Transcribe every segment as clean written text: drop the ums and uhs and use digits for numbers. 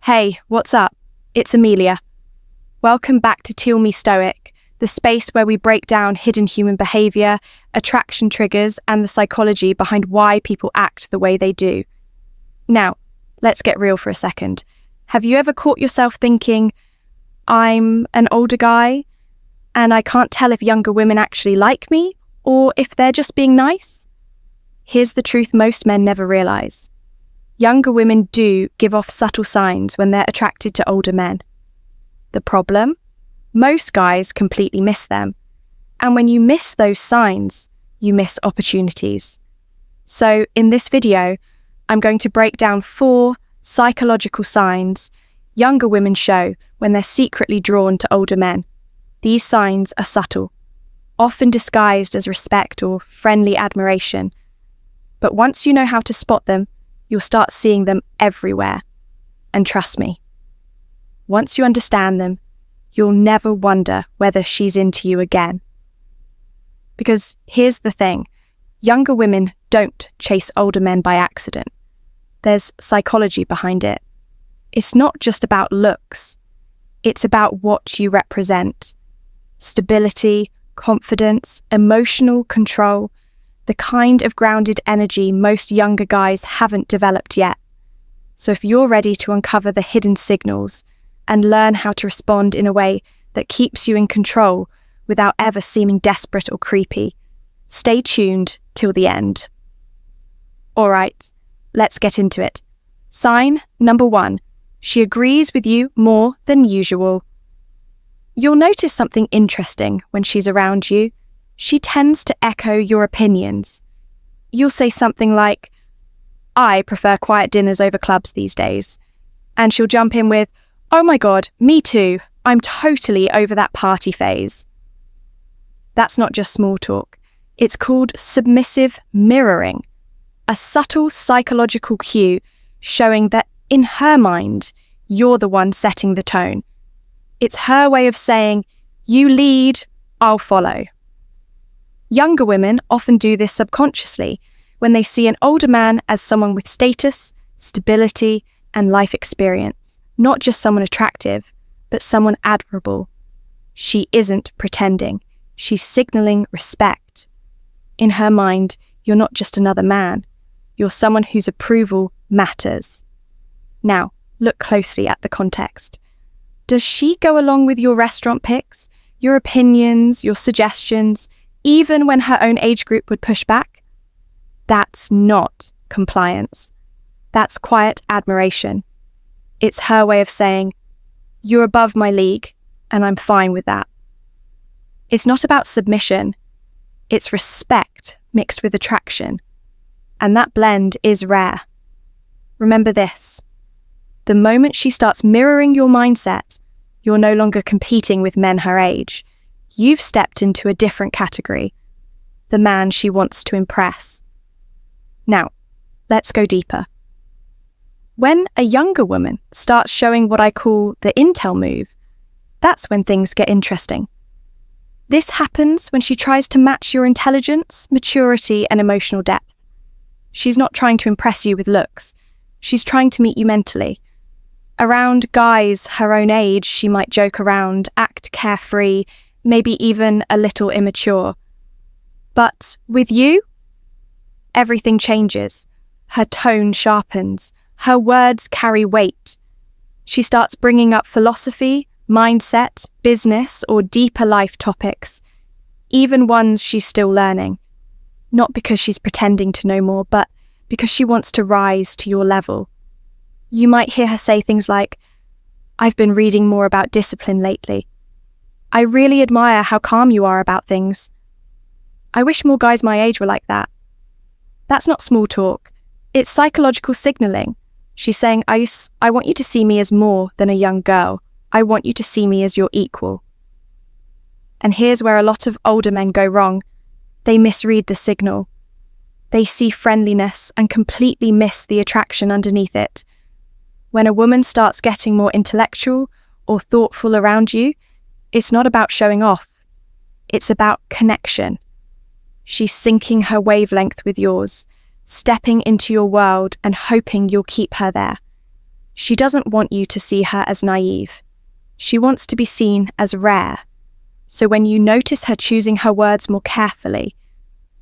Hey, what's up? It's Amelia. Welcome back to Teal Me Stoic, the space where we break down hidden human behaviour, attraction triggers, and the psychology behind why people act the way they do. Now, let's get real for a second. Have you ever caught yourself thinking, I'm an older guy, and I can't tell if younger women actually like me, or if they're just being nice? Here's the truth most men never realise. Younger women do give off subtle signs when they're attracted to older men. The problem? Most guys completely miss them. And when you miss those signs, you miss opportunities. So in this video, I'm going to break down 4 psychological signs younger women show when they're secretly drawn to older men. These signs are subtle, often disguised as respect or friendly admiration. But once you know how to spot them, you'll start seeing them everywhere. And trust me, once you understand them, you'll never wonder whether she's into you again. Because here's the thing, younger women don't chase older men by accident. There's psychology behind it. It's not just about looks. It's about what you represent. Stability, confidence, emotional control, the kind of grounded energy most younger guys haven't developed yet. So if you're ready to uncover the hidden signals and learn how to respond in a way that keeps you in control without ever seeming desperate or creepy, stay tuned till the end. All right, let's get into it. Sign number 1, she agrees with you more than usual. You'll notice something interesting when she's around you. She tends to echo your opinions. You'll say something like, I prefer quiet dinners over clubs these days. And she'll jump in with, oh my God, me too. I'm totally over that party phase. That's not just small talk. It's called submissive mirroring, a subtle psychological cue showing that in her mind, you're the one setting the tone. It's her way of saying, you lead, I'll follow. Younger women often do this subconsciously when they see an older man as someone with status, stability, and life experience, not just someone attractive, but someone admirable. She isn't pretending. She's signaling respect. In her mind, you're not just another man. You're someone whose approval matters. Now, look closely at the context. Does she go along with your restaurant picks, your opinions, your suggestions, even when her own age group would push back? That's not compliance. That's quiet admiration. It's her way of saying, you're above my league, and I'm fine with that. It's not about submission. It's respect mixed with attraction. And that blend is rare. Remember this. The moment she starts mirroring your mindset, you're no longer competing with men her age. You've stepped into a different category, the man she wants to impress. Now, let's go deeper. When a younger woman starts showing what I call the intel move, that's when things get interesting. This happens when she tries to match your intelligence, maturity, and emotional depth. She's not trying to impress you with looks. She's trying to meet you mentally. Around guys her own age, she might joke around, act carefree, maybe even a little immature. But with you, everything changes. Her tone sharpens. Her words carry weight. She starts bringing up philosophy, mindset, business, or deeper life topics, even ones she's still learning. Not because she's pretending to know more, but because she wants to rise to your level. You might hear her say things like, I've been reading more about discipline lately. I really admire how calm you are about things. I wish more guys my age were like that. That's not small talk. It's psychological signaling. She's saying, I want you to see me as more than a young girl. I want you to see me as your equal. And here's where a lot of older men go wrong. They misread the signal. They see friendliness and completely miss the attraction underneath it. When a woman starts getting more intellectual or thoughtful around you, it's not about showing off. It's about connection. She's syncing her wavelength with yours, stepping into your world and hoping you'll keep her there. She doesn't want you to see her as naive. She wants to be seen as rare. So when you notice her choosing her words more carefully,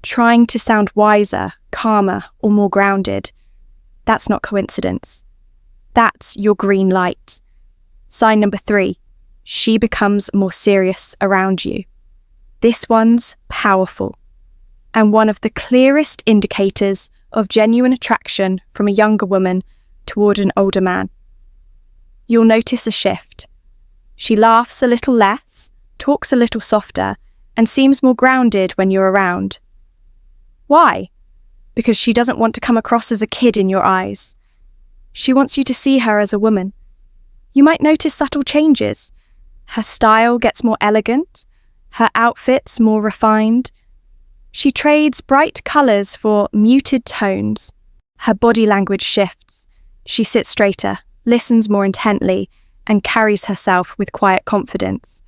trying to sound wiser, calmer, or more grounded, that's not coincidence. That's your green light. Sign number 3, she becomes more serious around you. This one's powerful, and one of the clearest indicators of genuine attraction from a younger woman toward an older man. You'll notice a shift. She laughs a little less, talks a little softer, and seems more grounded when you're around. Why? Because she doesn't want to come across as a kid in your eyes. She wants you to see her as a woman. You might notice subtle changes. Her style gets more elegant, her outfits more refined. She trades bright colours for muted tones. Her body language shifts. She sits straighter, listens more intently, and carries herself with quiet confidence.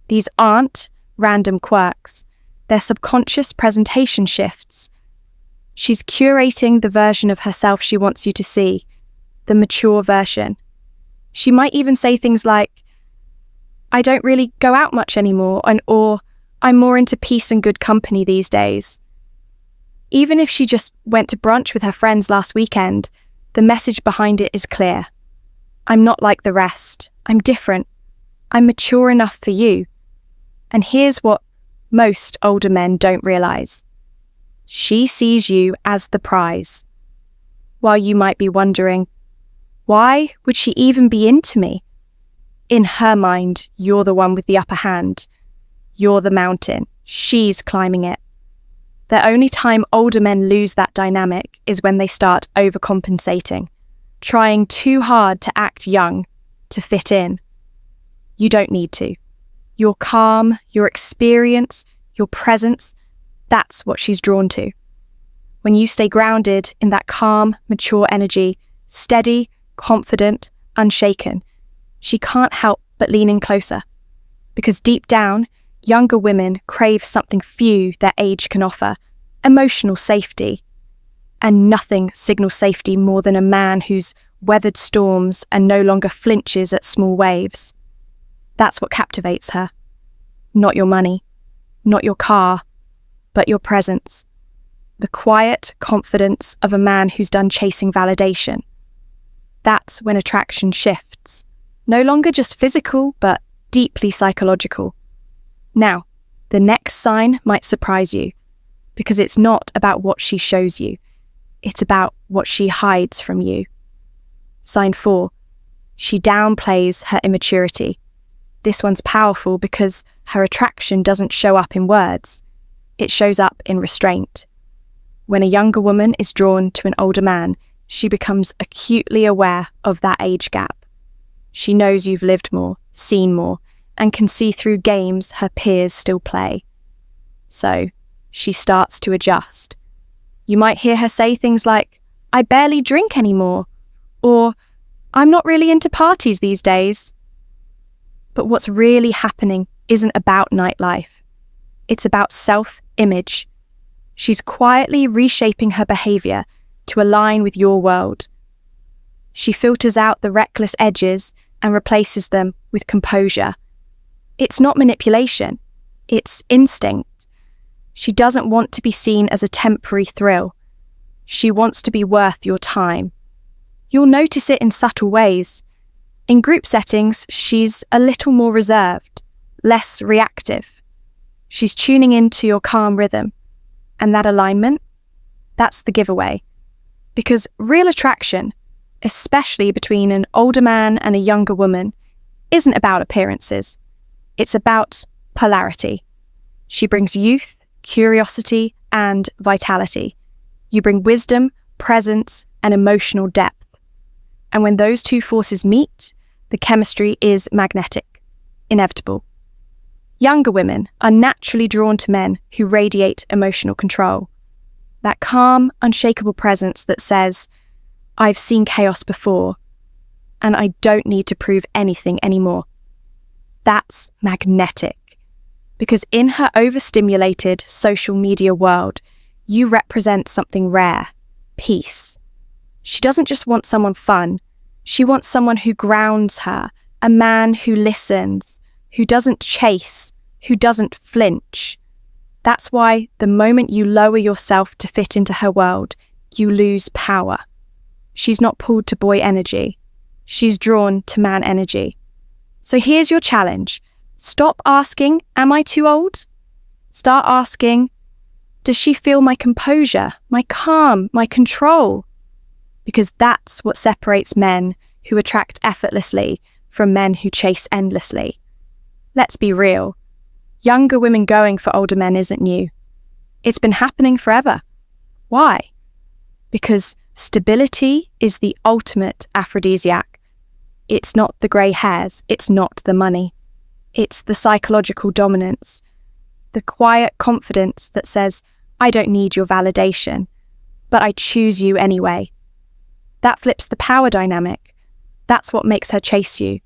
These aren't random quirks. They're subconscious presentation shifts. She's curating the version of herself she wants you to see, the mature version. She might even say things like, I don't really go out much anymore, or I'm more into peace and good company these days. Even if she just went to brunch with her friends last weekend, the message behind it is clear. I'm not like the rest. I'm different. I'm mature enough for you. And here's what most older men don't realize. She sees you as the prize. While you might be wondering, why would she even be into me? In her mind, you're the one with the upper hand. You're the mountain. She's climbing it. The only time older men lose that dynamic is when they start overcompensating, trying too hard to act young, to fit in. You don't need to. Your calm, your experience, your presence, that's what she's drawn to. When you stay grounded in that calm, mature energy, steady, confident, unshaken, she can't help but lean in closer. Because deep down, younger women crave something few their age can offer, emotional safety. And nothing signals safety more than a man who's weathered storms and no longer flinches at small waves. That's what captivates her. Not your money, not your car, but your presence. The quiet confidence of a man who's done chasing validation. That's when attraction shifts. No longer just physical, but deeply psychological. Now, the next sign might surprise you, because it's not about what she shows you. It's about what she hides from you. Sign 4. She downplays her immaturity. This one's powerful because her attraction doesn't show up in words. It shows up in restraint. When a younger woman is drawn to an older man, she becomes acutely aware of that age gap. She knows you've lived more, seen more, and can see through games her peers still play. So, she starts to adjust. You might hear her say things like, I barely drink anymore, or I'm not really into parties these days. But what's really happening isn't about nightlife. It's about self-image. She's quietly reshaping her behavior to align with your world. She filters out the reckless edges and replaces them with composure. It's not manipulation. It's instinct. She doesn't want to be seen as a temporary thrill. She wants to be worth your time. You'll notice it in subtle ways. In group settings, she's a little more reserved, less reactive. She's tuning into your calm rhythm. And that alignment, that's the giveaway. Because real attraction, especially between an older man and a younger woman, isn't about appearances. It's about polarity. She brings youth, curiosity, and vitality. You bring wisdom, presence, and emotional depth. And when those two forces meet, the chemistry is magnetic, inevitable. Younger women are naturally drawn to men who radiate emotional control. That calm, unshakable presence that says, I've seen chaos before, and I don't need to prove anything anymore. That's magnetic. Because in her overstimulated social media world, you represent something rare, peace. She doesn't just want someone fun, She wants someone who grounds her, a man who listens, who doesn't chase, who doesn't flinch. That's why the moment you lower yourself to fit into her world, you lose power. She's not pulled to boy energy. She's drawn to man energy. So here's your challenge. Stop asking, am I too old? Start asking, does she feel my composure, my calm, my control? Because that's what separates men who attract effortlessly from men who chase endlessly. Let's be real. Younger women going for older men isn't new. It's been happening forever. Why? Because stability is the ultimate aphrodisiac. It's not the grey hairs, it's not the money. It's the psychological dominance, the quiet confidence that says, I don't need your validation, but I choose you anyway. That flips the power dynamic. That's what makes her chase you.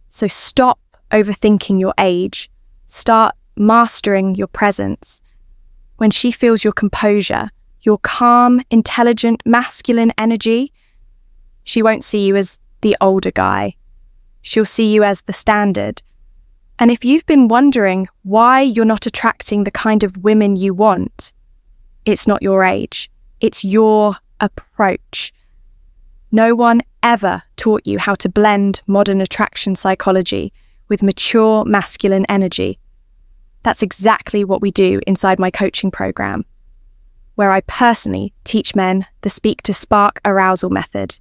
So stop overthinking your age. Start mastering your presence. When she feels your composure, your calm, intelligent, masculine energy, she won't see you as the older guy. She'll see you as the standard. And if you've been wondering why you're not attracting the kind of women you want, it's not your age. It's your approach. No one ever taught you how to blend modern attraction psychology with mature masculine energy. That's exactly what we do inside my coaching program, where I personally teach men the Speak to Spark arousal method.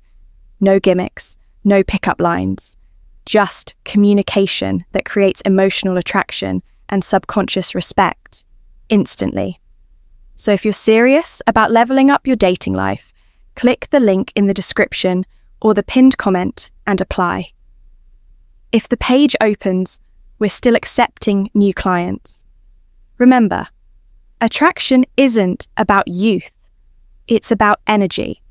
No gimmicks, no pickup lines, just communication that creates emotional attraction and subconscious respect instantly. So if you're serious about leveling up your dating life, click the link in the description or the pinned comment and apply. If the page opens, we're still accepting new clients. Remember, attraction isn't about youth. It's about energy.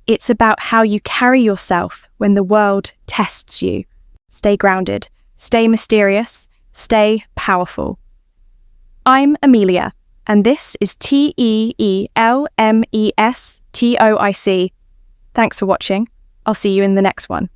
It's about how you carry yourself when the world tests you. Stay grounded, stay mysterious, stay powerful. I'm Amelia, and this is TEELMESTOIC. Thanks for watching. I'll see you in the next one.